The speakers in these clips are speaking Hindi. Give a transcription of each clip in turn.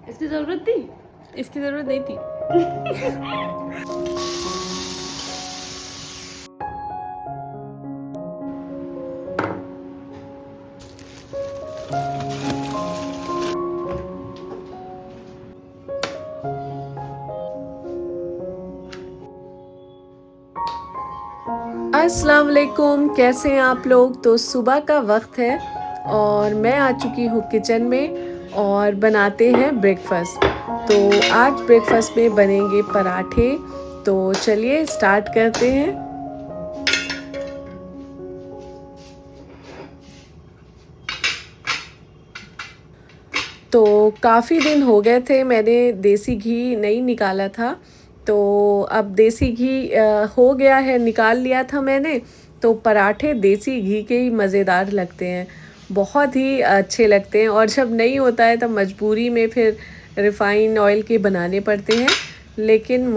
इसकी ज़रूरत थी? इसकी ज़रूरत नहीं थी। अस्सलाम वालेकुम, कैसे हैं आप लोग। तो सुबह का वक्त है और मैं आ चुकी हूँ किचन में और बनाते हैं ब्रेकफास्ट। तो आज ब्रेकफास्ट में बनेंगे पराठे। तो चलिए स्टार्ट करते हैं। तो काफ़ी दिन हो गए थे, मैंने देसी घी नहीं निकाला था। तो अब देसी घी हो गया है, निकाल लिया था मैंने। तो पराठे देसी घी के ही मज़ेदार लगते हैं, बहुत ही अच्छे लगते हैं। और जब नहीं होता है तब मजबूरी में फिर रिफ़ाइन ऑयल के बनाने पड़ते हैं। लेकिन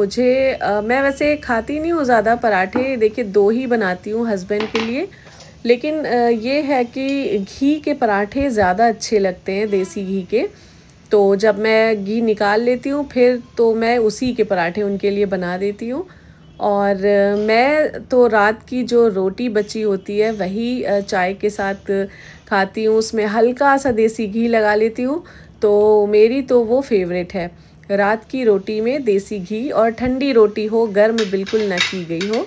मैं वैसे खाती नहीं हूँ ज़्यादा पराठे, देखिए 2 ही बनाती हूँ हस्बैंड के लिए। लेकिन ये है कि घी के पराठे ज़्यादा अच्छे लगते हैं देसी घी के। तो जब मैं घी निकाल लेती हूँ फिर तो मैं उसी के पराठे उनके लिए बना देती हूँ। और मैं तो रात की जो रोटी बची होती है वही चाय के साथ खाती हूँ, उसमें हल्का सा देसी घी लगा लेती हूँ। तो मेरी तो वो फेवरेट है, रात की रोटी में देसी घी, और ठंडी रोटी हो, गर्म बिल्कुल ना की गई हो।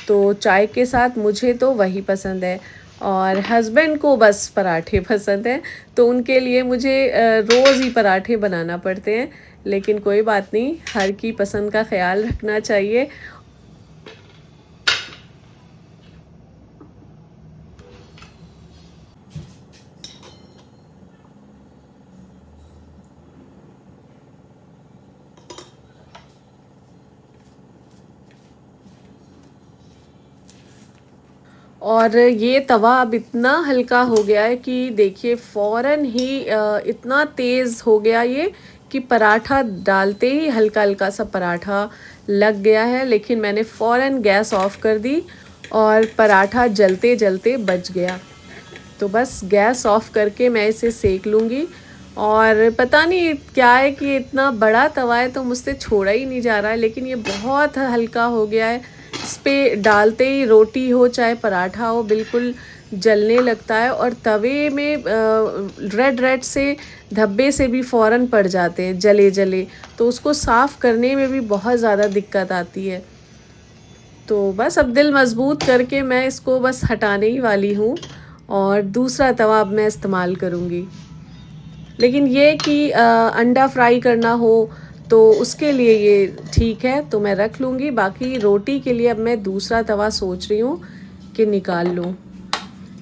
तो चाय के साथ मुझे तो वही पसंद है। और हस्बैंड को बस पराठे पसंद हैं, तो उनके लिए मुझे रोज़ ही पराठे बनाना पड़ते हैं। लेकिन कोई बात नहीं, हर की पसंद का ख्याल रखना चाहिए। और ये तवा अब इतना हल्का हो गया है कि देखिए फ़ौरन ही इतना तेज़ हो गया ये कि पराठा डालते ही हल्का हल्का सा पराठा लग गया है। लेकिन मैंने फ़ौरन गैस ऑफ़ कर दी और पराठा जलते जलते बच गया। तो बस गैस ऑफ़ करके मैं इसे सेक लूँगी। और पता नहीं क्या है कि इतना बड़ा तवा है तो मुझसे छोड़ा ही नहीं जा रहा है, लेकिन ये बहुत हल्का हो गया है। इस पे डालते ही रोटी हो चाहे पराठा हो बिल्कुल जलने लगता है, और तवे में रेड रेड से धब्बे से भी फ़ौरन पड़ जाते हैं जले जले। तो उसको साफ़ करने में भी बहुत ज़्यादा दिक्कत आती है। तो बस अब दिल मज़बूत करके मैं इसको बस हटाने ही वाली हूँ और दूसरा तवा अब मैं इस्तेमाल करूँगी। लेकिन ये कि अंडा फ्राई करना हो तो उसके लिए ये ठीक है, तो मैं रख लूँगी। बाकी रोटी के लिए अब मैं दूसरा तवा सोच रही हूँ कि निकाल लूँ।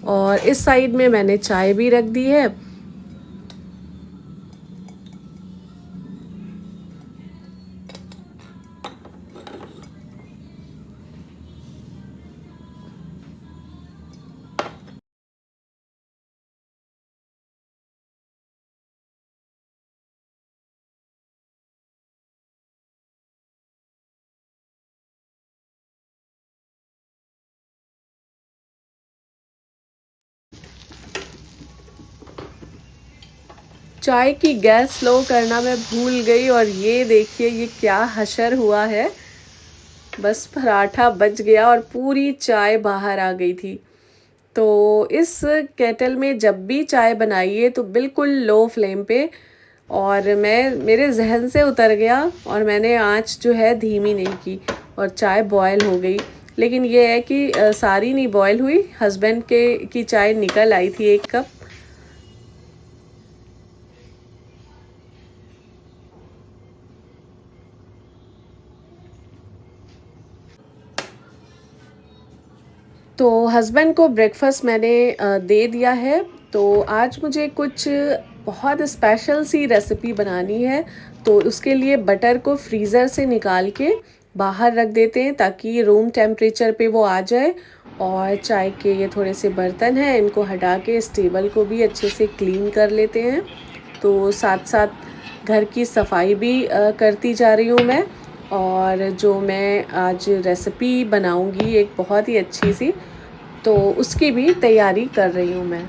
और इस साइड में मैंने चाय भी रख दी है। चाय की गैस स्लो करना मैं भूल गई, और ये देखिए ये क्या हशर हुआ है। बस पराठा बच गया और पूरी चाय बाहर आ गई थी। तो इस केटल में जब भी चाय बनाइए तो बिल्कुल लो फ्लेम पे। और मेरे जहन से उतर गया और मैंने आँच जो है धीमी नहीं की और चाय बॉयल हो गई। लेकिन ये है कि सारी नहीं बॉयल हुई, हस्बैंड के की चाय निकल आई थी 1 कप। तो हस्बैंड को ब्रेकफास्ट मैंने दे दिया है। तो आज मुझे कुछ बहुत स्पेशल सी रेसिपी बनानी है। तो उसके लिए बटर को फ्रीज़र से निकाल के बाहर रख देते हैं ताकि रूम टेम्परेचर पे वो आ जाए। और चाय के ये थोड़े से बर्तन हैं, इनको हटा के इस टेबल को भी अच्छे से क्लीन कर लेते हैं। तो साथ साथ घर की सफाई भी करती जा रही हूँ मैं। और जो मैं आज रेसिपी बनाऊँगी एक बहुत ही अच्छी सी, तो उसकी भी तैयारी कर रही हूँ मैं।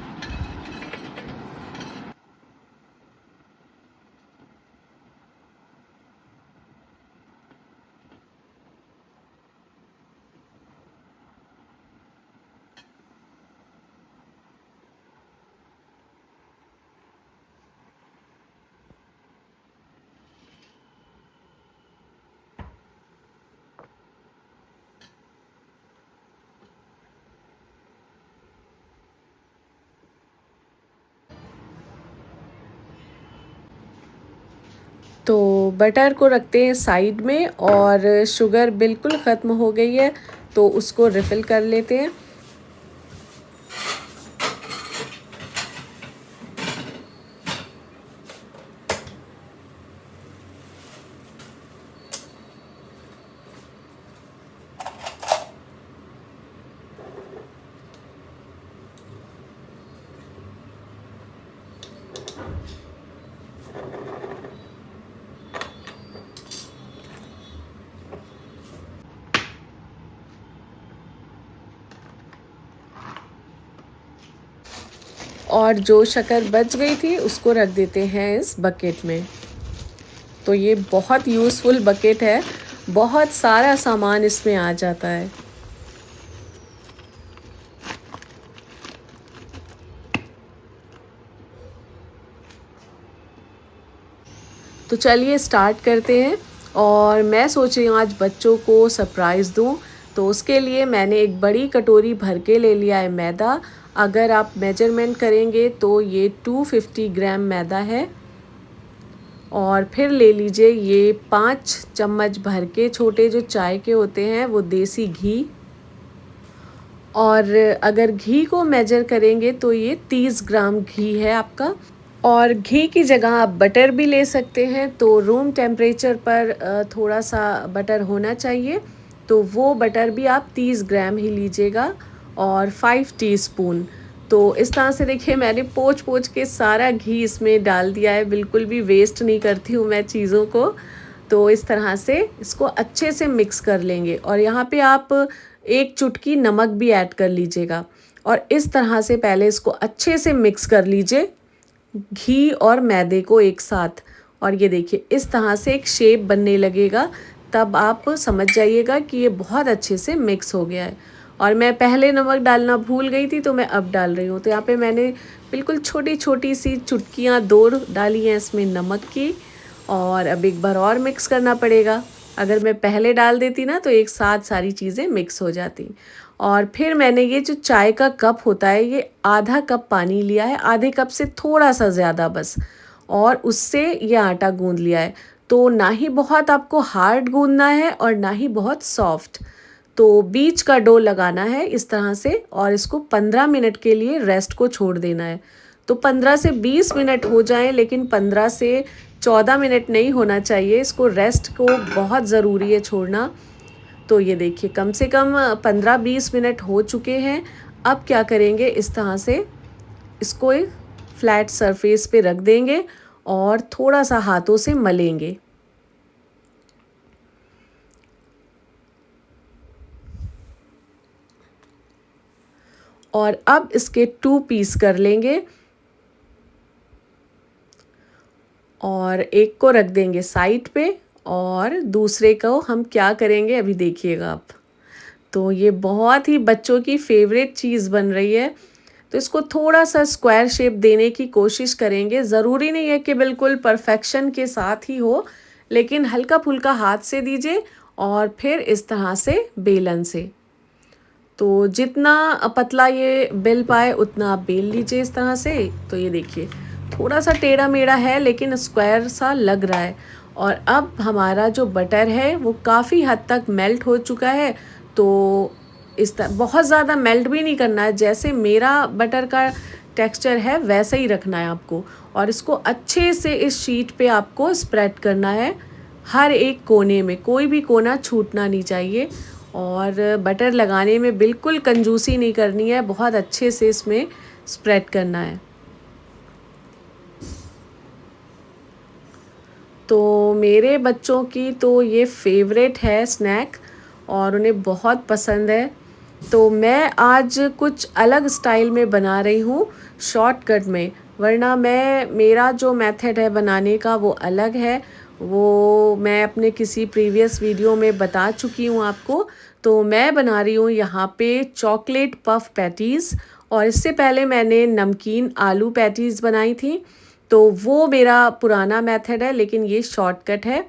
तो बटर को रखते हैं साइड में और शुगर बिल्कुल ख़त्म हो गई है तो उसको रिफ़िल कर लेते हैं। और जो शक्कर बच गई थी उसको रख देते हैं इस बकेट में। तो ये बहुत यूज़फुल बकेट है, बहुत सारा सामान इसमें आ जाता है। तो चलिए स्टार्ट करते हैं। और मैं सोच रही हूँ आज बच्चों को सरप्राइज़ दूँ, तो उसके लिए मैंने एक बड़ी कटोरी भर के ले लिया है मैदा। अगर आप मेजरमेंट करेंगे तो ये 250 ग्राम मैदा है। और फिर ले लीजिए ये 5 चम्मच भर के छोटे जो चाय के होते हैं वो देसी घी। और अगर घी को मेजर करेंगे तो ये 30 ग्राम घी है आपका। और घी की जगह आप बटर भी ले सकते हैं, तो रूम टेम्परेचर पर थोड़ा सा बटर होना चाहिए, तो वो बटर भी आप 30 ग्राम ही लीजिएगा। और 5 टीस्पून। तो इस तरह से देखिए मैंने पोंछ पोंछ के सारा घी इसमें डाल दिया है, बिल्कुल भी वेस्ट नहीं करती हूँ मैं चीज़ों को। तो इस तरह से इसको अच्छे से मिक्स कर लेंगे। और यहाँ पे आप एक चुटकी नमक भी ऐड कर लीजिएगा। और इस तरह से पहले इसको अच्छे से मिक्स कर लीजिए घी और मैदे को एक साथ। और ये देखिए इस तरह से एक शेप बनने लगेगा, तब आप समझ जाइएगा कि ये बहुत अच्छे से मिक्स हो गया है। और मैं पहले नमक डालना भूल गई थी तो मैं अब डाल रही हूँ। तो यहाँ पे मैंने बिल्कुल छोटी छोटी सी चुटकियाँ 2 डाली हैं इसमें नमक की। और अब एक बार और मिक्स करना पड़ेगा। अगर मैं पहले डाल देती ना तो एक साथ सारी चीज़ें मिक्स हो जाती। और फिर मैंने ये जो चाय का कप होता है ये आधा कप पानी लिया है, आधे कप से थोड़ा सा ज़्यादा बस। और उससे ये आटा गूंद लिया है। तो ना ही बहुत आपको हार्ड गूंदना है और ना ही बहुत सॉफ्ट। तो बीच का डो लगाना है इस तरह से और इसको 15 मिनट के लिए रेस्ट को छोड़ देना है। तो 15 से 20 मिनट हो जाएं, लेकिन 15 से 14 मिनट नहीं होना चाहिए। इसको रेस्ट को बहुत ज़रूरी है छोड़ना। तो ये देखिए कम से कम 15-20 मिनट हो चुके हैं। अब क्या करेंगे, इस तरह से इसको एक फ्लैट सरफेस पे रख देंगे और थोड़ा सा हाथों से मलेंगे। और अब इसके 2 पीस कर लेंगे और एक को रख देंगे साइड पे और दूसरे को हम क्या करेंगे अभी देखिएगा आप। तो ये बहुत ही बच्चों की फेवरेट चीज़ बन रही है। तो इसको थोड़ा सा स्क्वायर शेप देने की कोशिश करेंगे। ज़रूरी नहीं है कि बिल्कुल परफेक्शन के साथ ही हो, लेकिन हल्का फुल्का हाथ से दीजिए और फिर इस तरह से बेलन से। तो जितना पतला ये बेल पाए उतना आप बेल लीजिए इस तरह से। तो ये देखिए थोड़ा सा टेढ़ा मेढ़ा है लेकिन स्क्वायर सा लग रहा है। और अब हमारा जो बटर है वो काफ़ी हद तक मेल्ट हो चुका है। तो इस तरह बहुत ज़्यादा मेल्ट भी नहीं करना है, जैसे मेरा बटर का टेक्सचर है वैसे ही रखना है आपको। और इसको अच्छे से इस शीट पे आपको स्प्रेड करना है, हर एक कोने में, कोई भी कोना छूटना नहीं चाहिए। और बटर लगाने में बिल्कुल कंजूसी नहीं करनी है, बहुत अच्छे से इसमें स्प्रेड करना है। तो मेरे बच्चों की तो ये फेवरेट है स्नैक और उन्हें बहुत पसंद है। तो मैं आज कुछ अलग स्टाइल में बना रही हूँ, शॉर्टकट में। वरना मेरा जो मेथड है बनाने का वो अलग है, वो मैं अपने किसी प्रीवियस वीडियो में बता चुकी हूँ आपको। तो मैं बना रही हूँ यहाँ पे चॉकलेट पफ पैटीज़। और इससे पहले मैंने नमकीन आलू पैटीज़ बनाई थी। तो वो मेरा पुराना मेथड है, लेकिन ये शॉर्टकट है।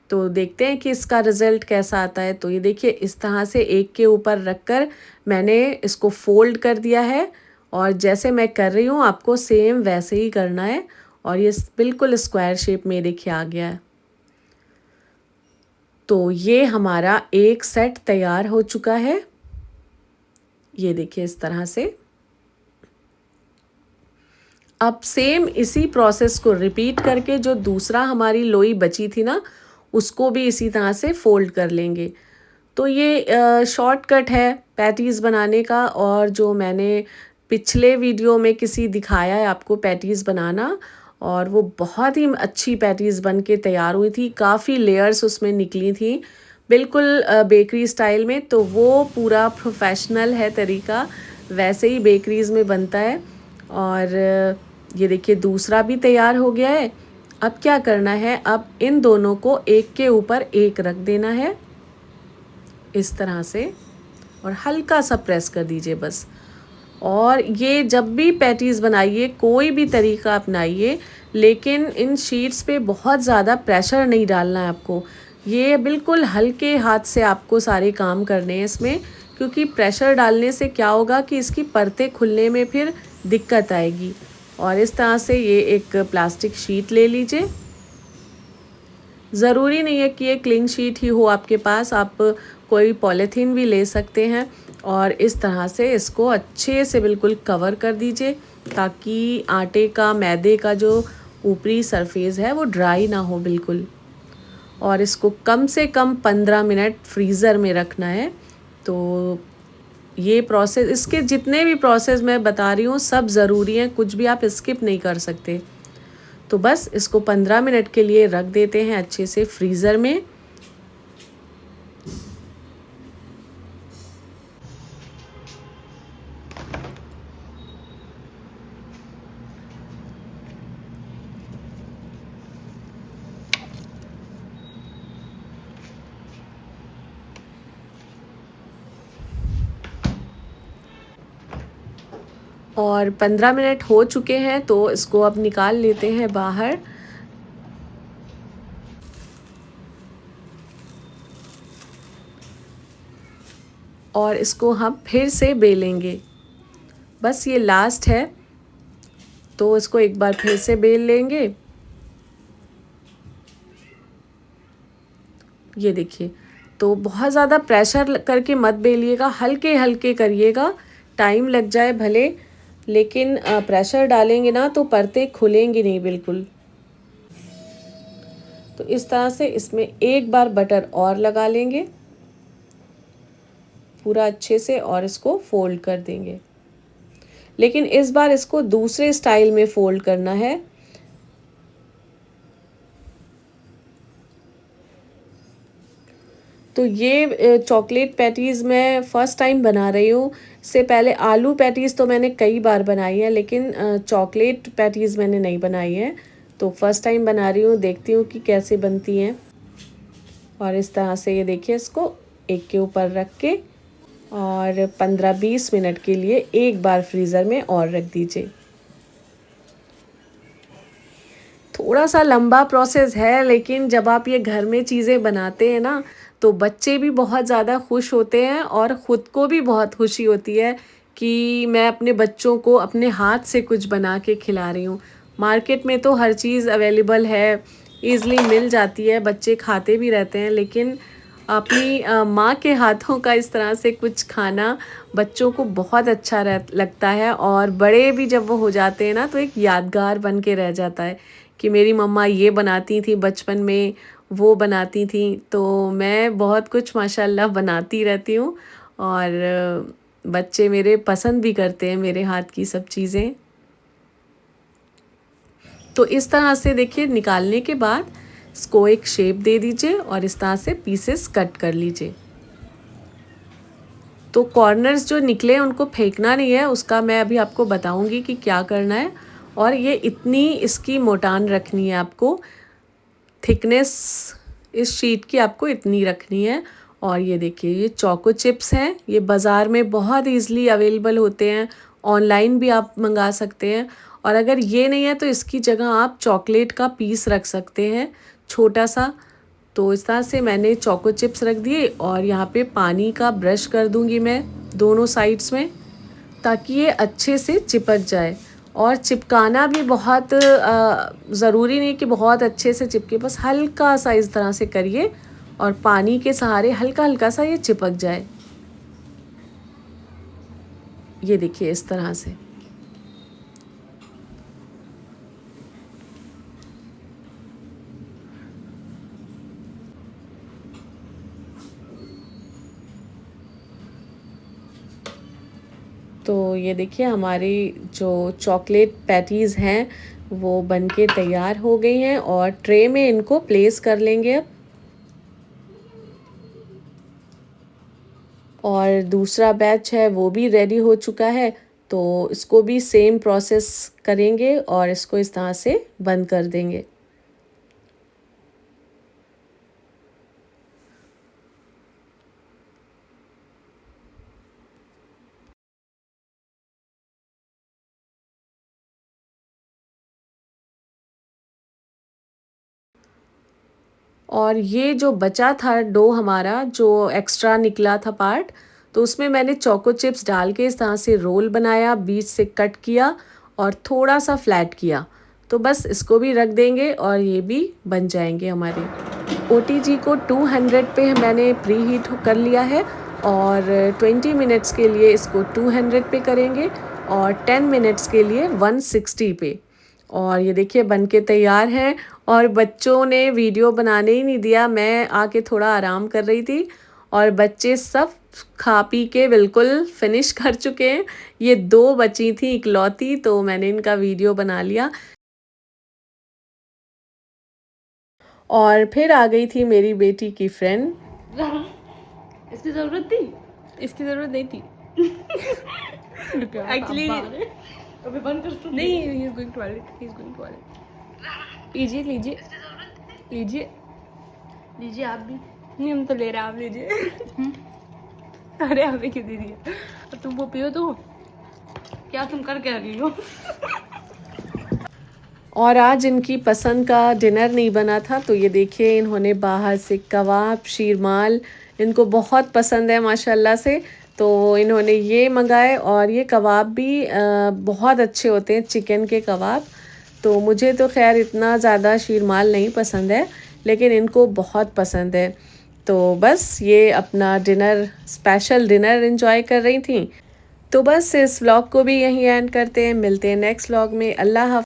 तो देखते हैं कि इसका रिज़ल्ट कैसा आता है। तो ये देखिए इस तरह से एक के ऊपर रख कर मैंने इसको फ़ोल्ड कर दिया है। और जैसे मैं कर रही हूँ आपको सेम वैसे ही करना है। और ये बिल्कुल स्क्वायर शेप में देखिए आ गया है। तो ये हमारा एक सेट तैयार हो चुका है। ये देखिए इस तरह से। अब सेम इसी प्रोसेस को रिपीट करके जो दूसरा हमारी लोई बची थी ना, उसको भी इसी तरह से फोल्ड कर लेंगे। तो ये शॉर्टकट है पैटीज़ बनाने का, और जो मैंने पिछले वीडियो में किसी दिखाया है आपको पैटीज़ बनाना, और वो बहुत ही अच्छी पैटीज़ बन के तैयार हुई थी, काफ़ी लेयर्स उसमें निकली थी बिल्कुल बेकरी स्टाइल में। तो वो पूरा प्रोफेशनल है तरीका, वैसे ही बेकरीज़ में बनता है। और ये देखिए दूसरा भी तैयार हो गया है। अब क्या करना है, अब इन दोनों को एक के ऊपर एक रख देना है इस तरह से, और हल्का सा प्रेस कर दीजिए बस। और ये जब भी पैटीज़ बनाइए, कोई भी तरीका अपनाइए, लेकिन इन शीट्स पे बहुत ज़्यादा प्रेशर नहीं डालना है आपको। ये बिल्कुल हल्के हाथ से आपको सारे काम करने हैं इसमें, क्योंकि प्रेशर डालने से क्या होगा कि इसकी परतें खुलने में फिर दिक्कत आएगी। और इस तरह से ये एक प्लास्टिक शीट ले लीजिए। ज़रूरी नहीं है कि ये क्लीन शीट ही हो आपके पास, आप कोई पॉलीथीन भी ले सकते हैं। और इस तरह से इसको अच्छे से बिल्कुल कवर कर दीजिए, ताकि आटे का, मैदे का जो ऊपरी सरफेस है वो ड्राई ना हो बिल्कुल। और इसको कम से कम 15 मिनट फ्रीज़र में रखना है। तो ये प्रोसेस, इसके जितने भी प्रोसेस मैं बता रही हूँ सब ज़रूरी हैं, कुछ भी आप स्किप नहीं कर सकते। तो बस इसको 15 मिनट के लिए रख देते हैं अच्छे से फ्रीज़र में। और 15 मिनट हो चुके हैं, तो इसको अब निकाल लेते हैं बाहर। और इसको हम फिर से बेलेंगे, बस ये लास्ट है। तो इसको एक बार फिर से बेल लेंगे। ये देखिए, तो बहुत ज़्यादा प्रेशर करके मत बेलिएगा, हल्के हल्के करिएगा, टाइम लग जाए भले, लेकिन प्रेशर डालेंगे ना तो परतें खुलेंगी नहीं बिल्कुल। तो इस तरह से इसमें एक बार बटर और लगा लेंगे पूरा अच्छे से, और इसको फोल्ड कर देंगे। लेकिन इस बार इसको दूसरे स्टाइल में फोल्ड करना है। तो ये चॉकलेट पैटीज़ मैं फ़र्स्ट टाइम बना रही हूँ। इससे पहले आलू पैटीज़ तो मैंने कई बार बनाई है, लेकिन चॉकलेट पैटीज़ मैंने नहीं बनाई है। तो फ़र्स्ट टाइम बना रही हूँ, देखती हूँ कि कैसे बनती हैं। और इस तरह से ये देखिए, इसको एक के ऊपर रख के और 15-20 मिनट के लिए एक बार फ्रीज़र में और रख दीजिए। थोड़ा सा लंबा प्रोसेस है, लेकिन जब आप ये घर में चीज़ें बनाते हैं ना, तो बच्चे भी बहुत ज़्यादा खुश होते हैं, और ख़ुद को भी बहुत खुशी होती है कि मैं अपने बच्चों को अपने हाथ से कुछ बना के खिला रही हूँ। मार्केट में तो हर चीज़ अवेलेबल है, ईज़िली मिल जाती है, बच्चे खाते भी रहते हैं, लेकिन अपनी माँ के हाथों का इस तरह से कुछ खाना बच्चों को बहुत अच्छा लगता है। और बड़े भी जब वो हो जाते हैं ना, तो एक यादगार बन के रह जाता है कि मेरी मम्मा ये बनाती थी बचपन में, वो बनाती थी। तो मैं बहुत कुछ माशाल्लाह बनाती रहती हूँ, और बच्चे मेरे पसंद भी करते हैं मेरे हाथ की सब चीज़ें। तो इस तरह से देखिए, निकालने के बाद इसको एक शेप दे दीजिए, और इस तरह से पीसेस कट कर लीजिए। तो कॉर्नर्स जो निकले उनको फेंकना नहीं है, उसका मैं अभी आपको बताऊंगी कि क्या करना है। और ये इतनी इसकी मोटान रखनी है आपको, थिकनेस इस शीट की आपको इतनी रखनी है। और ये देखिए, ये चोको चिप्स हैं, ये बाज़ार में बहुत ईज़िली अवेलेबल होते हैं, ऑनलाइन भी आप मंगा सकते हैं। और अगर ये नहीं है तो इसकी जगह आप चॉकलेट का पीस रख सकते हैं छोटा सा। तो इस तरह से मैंने चोको चिप्स रख दिए, और यहाँ पे पानी का ब्रश कर दूँगी मैं दोनों साइड्स में, ताकि ये अच्छे से चिपक जाए। और चिपकाना भी बहुत ज़रूरी नहीं कि बहुत अच्छे से चिपके, बस हल्का सा इस तरह से करिए, और पानी के सहारे हल्का हल्का सा ये चिपक जाए। ये देखिए इस तरह से। तो ये देखिए हमारी जो चॉकलेट पैटीज़ हैं वो बनके तैयार हो गई हैं और ट्रे में इनको प्लेस कर लेंगे अब। और दूसरा बैच है वो भी रेडी हो चुका है, तो इसको भी सेम प्रोसेस करेंगे और इसको इस तरह से बंद कर देंगे। और ये जो बचा था डो हमारा, जो एक्स्ट्रा निकला था पार्ट, तो उसमें मैंने चोको चिप्स डाल के इस तरह से रोल बनाया, बीच से कट किया और थोड़ा सा फ्लैट किया। तो बस इसको भी रख देंगे और ये भी बन जाएंगे हमारे। ओटीजी को 200 पे मैंने प्री हीट कर लिया है और 20 मिनट्स के लिए इसको 200 पे करेंगे और 10 मिनट्स के लिए 160 पे। और ये देखिए बन के तैयार है और बच्चों ने वीडियो बनाने ही नहीं दिया। मैं आके थोड़ा आराम कर रही थी और बच्चे सब खा पी के बिल्कुल फिनिश कर चुके हैं। ये 2 बची थी इकलौती, तो मैंने इनका वीडियो बना लिया। और फिर आ गई थी मेरी बेटी की फ्रेंड। इसकी ज़रूरत थी? इसकी ज़रूरत नहीं थी एक्चुअली। अभी बंद कर तू। नहीं, he is going toilet, he is going toilet. लीजिए लीजिए लीजिए लीजिए, आप भी। नहीं, हम तो ले रहे हैं, आप लीजिए। अरे हमें क्यों दे दिया? अब तुम वो पियो तो क्या तुम कर क्या रही हो? और आज इनकी पसंद का डिनर नहीं बना था, तो ये देखिए इन्होंने बाहर से कबाब, शीरमाल, इनको बहुत पसंद है माशाल्लाह से, तो इन्होंने ये मंगाए। और ये कबाब भी बहुत अच्छे होते हैं, चिकन के कबाब। तो मुझे तो खैर इतना ज़्यादा शीरमाल नहीं पसंद है, लेकिन इनको बहुत पसंद है। तो बस ये अपना डिनर, स्पेशल डिनर एंजॉय कर रही थी। तो बस इस व्लॉग को भी यहीं एंड करते हैं। मिलते हैं नेक्स्ट व्लॉग में। अल्लाह हाफ़िज़।